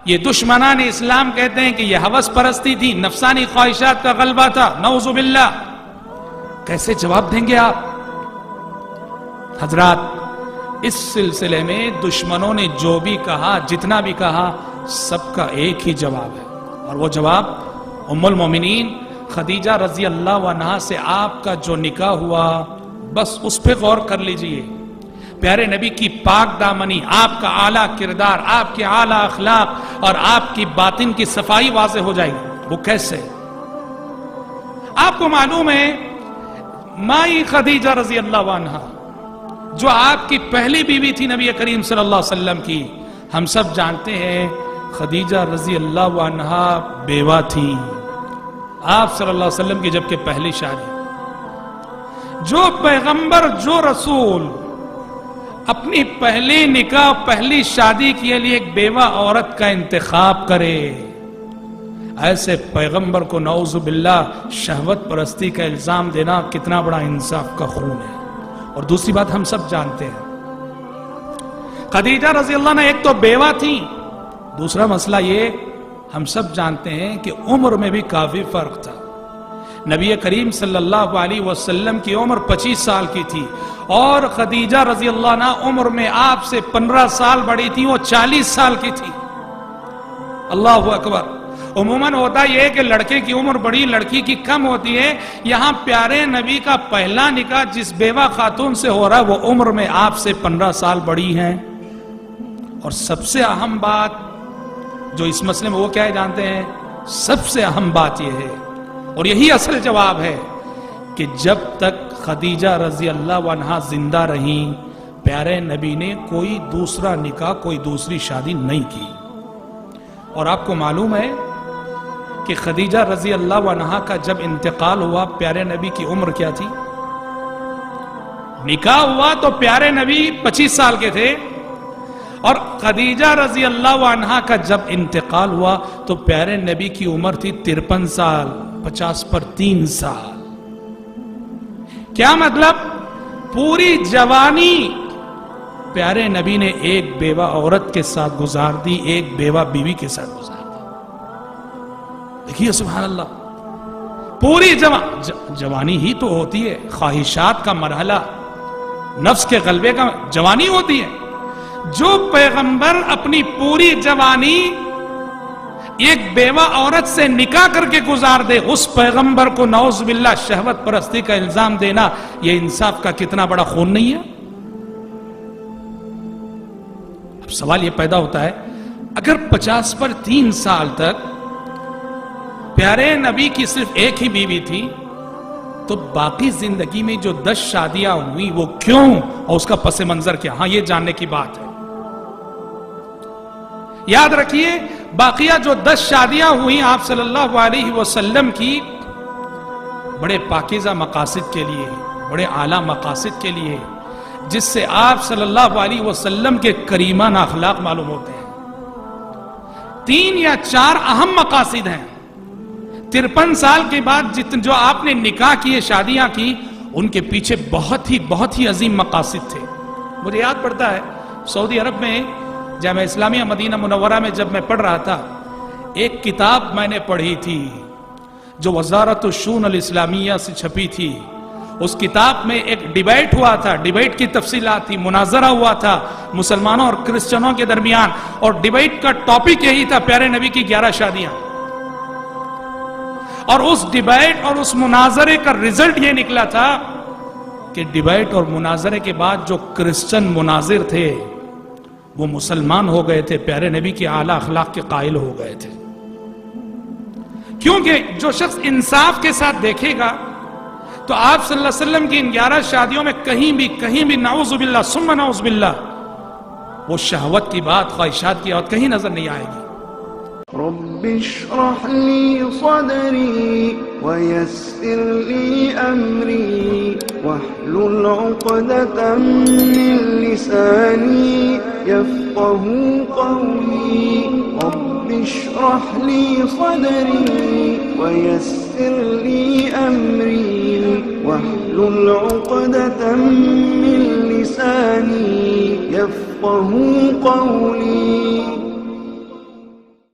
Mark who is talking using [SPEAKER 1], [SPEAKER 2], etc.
[SPEAKER 1] یہ دشمنان اسلام کہتے ہیں کہ یہ ہوس پرستی تھی، نفسانی خواہشات کا غلبہ تھا، نعوذ باللہ۔ کیسے جواب دیں گے آپ؟ حضرات، اس سلسلے میں دشمنوں نے جو بھی کہا، جتنا بھی کہا، سب کا ایک ہی جواب ہے، اور وہ جواب ام المومنین خدیجہ رضی اللہ عنہا سے آپ کا جو نکاح ہوا، بس اس پہ غور کر لیجئے۔ پیارے نبی کی پاک دامنی، آپ کا اعلیٰ کردار، آپ کے اعلیٰ اخلاق اور آپ کی باطن کی صفائی واضح ہو جائے گی۔ وہ کیسے؟ آپ کو معلوم ہے مائی خدیجہ رضی اللہ عنہا جو آپ کی پہلی بیوی تھی نبی کریم صلی اللہ علیہ وسلم کی، ہم سب جانتے ہیں خدیجہ رضی اللہ عنہا بیوہ تھی آپ صلی اللہ علیہ وسلم کی جبکہ پہلی شادی۔ جو پیغمبر، جو رسول اپنی پہلی نکاح، پہلی شادی کے لیے ایک بیوہ عورت کا انتخاب کرے، ایسے پیغمبر کو نعوذ باللہ شہوت پرستی کا الزام دینا کتنا بڑا انصاف کا خون ہے۔ اور دوسری بات ہم سب جانتے ہیں، خدیجہ رضی اللہ عنہ ایک تو بیوہ تھی، دوسرا مسئلہ یہ ہم سب جانتے ہیں کہ عمر میں بھی کافی فرق تھا۔ نبی کریم صلی اللہ علیہ وسلم کی عمر 25 سال کی تھی اور خدیجہ رضی اللہ عنہ عمر میں آپ سے 15 سال بڑی تھی، وہ 40 سال کی تھی۔ اللہ اکبر۔ عموماً ہوتا یہ ہے کہ لڑکے کی عمر بڑی، لڑکی کی کم ہوتی ہے۔ یہاں پیارے نبی کا پہلا نکاح جس بیوہ خاتون سے ہو رہا ہے وہ عمر میں آپ سے 15 سال بڑی ہیں۔ اور سب سے اہم بات جو اس مسئلے میں وہ کیا ہے جانتے ہیں؟ سب سے اہم بات یہ ہے، اور یہی اصل جواب ہے، کہ جب تک خدیجہ رضی اللہ عنہا زندہ رہیں پیارے نبی نے کوئی دوسرا نکاح، کوئی دوسری شادی نہیں کی۔ اور آپ کو معلوم ہے کہ خدیجہ رضی اللہ عنہا کا جب انتقال ہوا پیارے نبی کی عمر کیا تھی؟ نکاح ہوا تو پیارے نبی 25 سال کے تھے، اور خدیجہ رضی اللہ عنہا کا جب انتقال ہوا تو پیارے نبی کی عمر تھی 53 سال، 50 پر 3 سال۔ کیا مطلب؟ پوری جوانی پیارے نبی نے ایک بیوہ عورت کے ساتھ گزار دی، ایک بیوہ بیوی کے ساتھ گزار دی۔ دیکھیے سبحان اللہ، پوری جوانی ہی تو ہوتی ہے، خواہشات کا مرحلہ، نفس کے غلبے کا جوانی ہوتی ہے۔ جو پیغمبر اپنی پوری جوانی ایک بیوہ عورت سے نکاح کر کے گزار دے، اس پیغمبر کو نعوذ باللہ شہوت پرستی کا الزام دینا، یہ انصاف کا کتنا بڑا خون نہیں ہے؟ اب سوال یہ پیدا ہوتا ہے، اگر 50 پر 3 سال تک پیارے نبی کی صرف ایک ہی بیوی تھی، تو باقی زندگی میں جو 10 شادیاں ہوئی وہ کیوں، اور اس کا پس منظر کیا؟ ہاں یہ جاننے کی بات ہے۔ یاد رکھیے، باقیہ جو 10 شادیاں ہوئی آپ صلی اللہ علیہ وسلم کی، بڑے پاکیزہ مقاصد کے لیے، بڑے اعلیٰ مقاصد کے لیے، جس سے آپ صلی اللہ علیہ وسلم کے کریمانہ اخلاق معلوم ہوتے ہیں۔ 3 یا 4 اہم مقاصد ہیں۔ 53 سال کے بعد جو آپ نے نکاح کیے، شادیاں کی، ان کے پیچھے بہت ہی عظیم مقاصد تھے۔ مجھے یاد پڑتا ہے سعودی عرب میں جامعہ اسلامیہ مدینہ منورہ میں جب میں پڑھ رہا تھا، ایک کتاب میں نے پڑھی تھی جو وزارت الشؤون الاسلامیہ سے چھپی تھی۔ اس کتاب میں ایک ڈیبیٹ ہوا تھا، ڈیبیٹ کی تفصیلات تھی، مناظرہ ہوا تھا مسلمانوں اور کرسچنوں کے درمیان، اور ڈیبیٹ کا ٹاپک یہی تھا پیارے نبی کی 11 شادیاں۔ اور اس ڈیبیٹ اور اس مناظرے کا رزلٹ یہ نکلا تھا کہ ڈیبیٹ اور مناظرے کے بعد جو کرسچن مناظر تھے وہ مسلمان ہو گئے تھے، پیارے نبی کی اعلیٰ اخلاق کے قائل ہو گئے تھے۔ کیونکہ جو شخص انصاف کے ساتھ دیکھے گا تو آپ صلی اللہ علیہ وسلم کی ان 11 شادیوں میں کہیں بھی نعوذ باللہ ثم نعوذ باللہ وہ شہوت کی بات، خواہشات کی بات کہیں نظر نہیں آئے گی۔
[SPEAKER 2] رب اشرح لي صدري ويسر لي أمري واحلل عقدة من لساني يفقه قولي رب اشرح لي صدري ويسر لي أمري واحلل عقدة من لساني يفقه قولي